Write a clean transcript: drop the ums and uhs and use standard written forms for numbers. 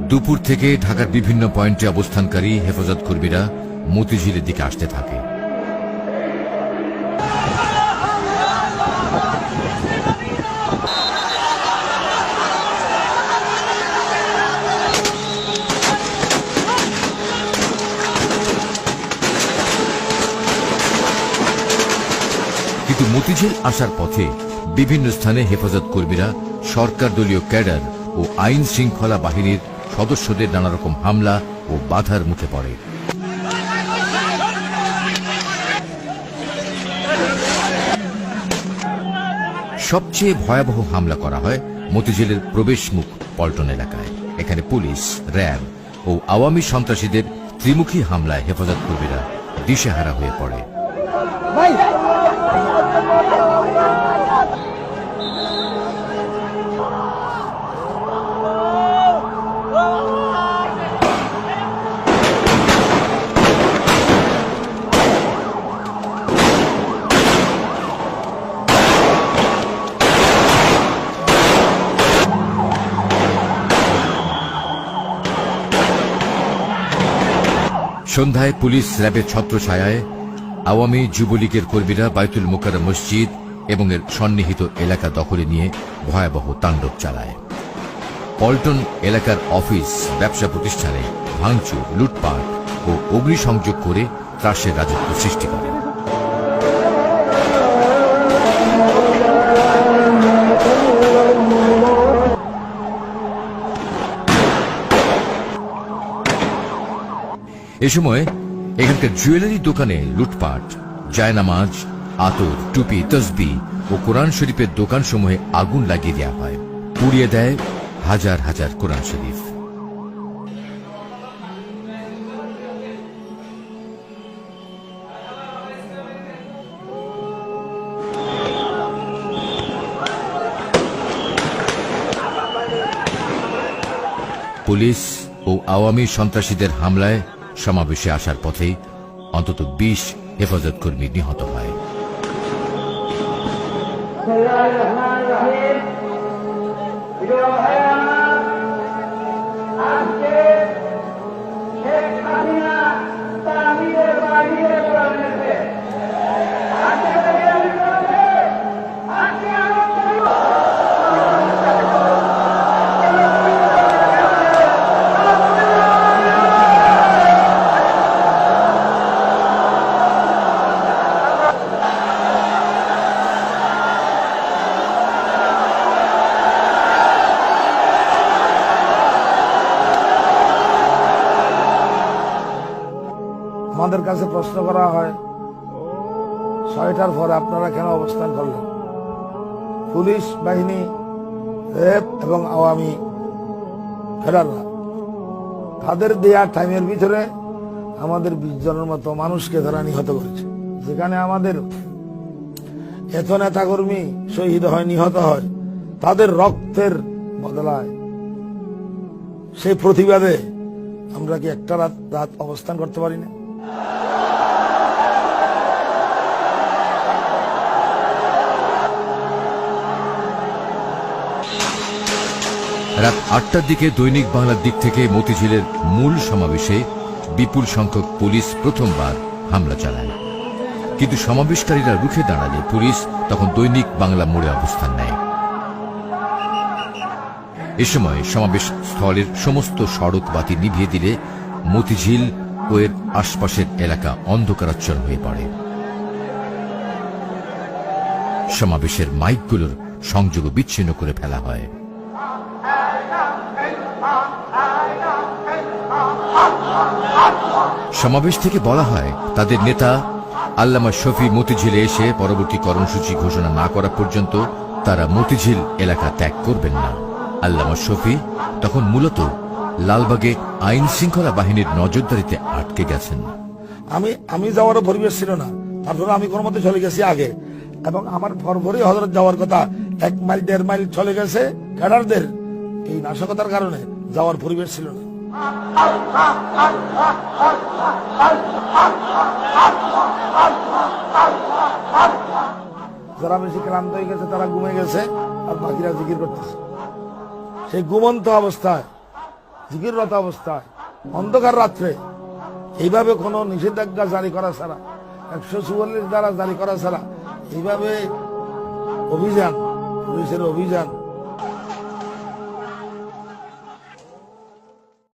দুপুর থেকে ঢাকার বিভিন্ন পয়েন্টে অবস্থানকারী হেফাজত কর্মীরা মতিঝিলের দিকে আসতে থাকে। কিন্তু মতিঝিল আসার পথে বিভিন্ন স্থানে হেফাজত কর্মীরা সরকার দলীয় ক্যাডার ও আইন শৃঙ্খলা বাহিনীর সদস্যদের নানা রকম হামলা ও বাধার মুখে পড়ে। সবচেয়ে ভয়াবহ হামলা করা হয় মতিঝিলের প্রবেশ মুখ পল্টন এলাকায়। এখানে পুলিশ, র্যাব ও আওয়ামী সন্ত্রাসীদের ত্রিমুখী হামলায় হেফাজত কর্মীরা দিশেহারা হয়ে পড়ে। সন্ধ্যায় পুলিশ র্যাবের ছত্রছায়ায় আওয়ামী যুবলীগের কর্মীরা বায়তুল মোকাররম মসজিদ এবং এর সন্নিহিত এলাকা দখলে নিয়ে ভয়াবহ তাণ্ডব চালায়। পল্টন এলাকার অফিস, ব্যবসা প্রতিষ্ঠানে ভাঙচুর, লুটপাট ও অগ্নিসংযোগ করে ত্রাসের রাজত্ব সৃষ্টি করে। এ সময় এখানকার জুয়েলারি দোকানে লুটপাট, জায়নামাজ, আতর, টুপি, তসবিহ ও কোরআন শরীফের দোকানসমূহে আগুন লাগিয়ে দেওয়া হয়। পুড়িয়ে দেয় হাজার হাজার কোরআন শরীফ। পুলিশ ও আওয়ামী সন্ত্রাসীদের হামলায় সমাবেশে আসার পথেই অন্তত 20 হেফাজত কর্মী নিহত হয়। আমাদের কাছে প্রশ্ন করা হয়, 6টার পরে আপনারা কেন অবস্থান করলেন? পুলিশ বাহিনী, র্যাব এবং আওয়ামী ফেডাররা তাদের দেয়া টাইমের ভিতরে আমাদের 20 জনের মতো মানুষকে তারা নিহত করেছে। যেখানে আমাদের এত নেতাকর্মী শহীদ হয়, নিহত হয়, তাদের রক্তের বদলায় সেই প্রতিবাদে আমরা কি একটা রাত অবস্থান করতে পারি না? রাত 8টার দিকে দৈনিক বাংলার দিক থেকে মতিঝিলের মূল সমাবেশে বিপুল সংখ্যক পুলিশ প্রথমবার হামলা চালায়। কিন্তু সমাবেশকারীরা রুখে দাঁড়ালে পুলিশ তখন দৈনিক বাংলা মোড়ে অবস্থান নেয়। এ সময় সমাবেশ স্থলের সমস্ত সড়ক বাতি নিভিয়ে দিলে মতিঝিল ও এর আশপাশের এলাকা অন্ধকারাচ্ছন্ন হয়ে পড়ে। সমাবেশের মাইকগুলোর সংযোগ বিচ্ছিন্ন করে ফেলা হয়। সমাবেশ থেকে বলা হয়, তাদের নেতা আল্লামা শফি মতিঝিলে এসে পরবর্তী কর্মসূচি ঘোষণা না করা পর্যন্ত তারা মতিঝিল এলাকা ত্যাগ করবেন না। আল্লামা শফি তখন মূলত লালবাগে আইন শৃঙ্খলা বাহিনীর নজরদারিতে আটকে গেছেন। আমি যাওয়ারও পরিবেশ ছিল না, তারপরে আমি কোনো মতে চলে গেছি আগে, এবং আমার পরপরই হযরত যাওয়ার কথা। 1 মাইল 1.5 মাইল চলে গেছে। ক্যাডারদের এই নাশকতার কারণে যাওয়ার পরিবেশ ছিল না। যারা বেশি ক্লান্ত হয়ে গেছে তারা ঘুমে গেছে, আর বাকিরা জিকির করতেছে। সেই ঘুমন্ত অবস্থায় জিকিররত অবস্থায় অন্ধকার রাত্রে এইভাবে কোনো নিষেধাজ্ঞা জারি করা ছাড়া 144 দ্বারা জারি করা ছাড়া এইভাবে অভিযান পুলিশের অভিযান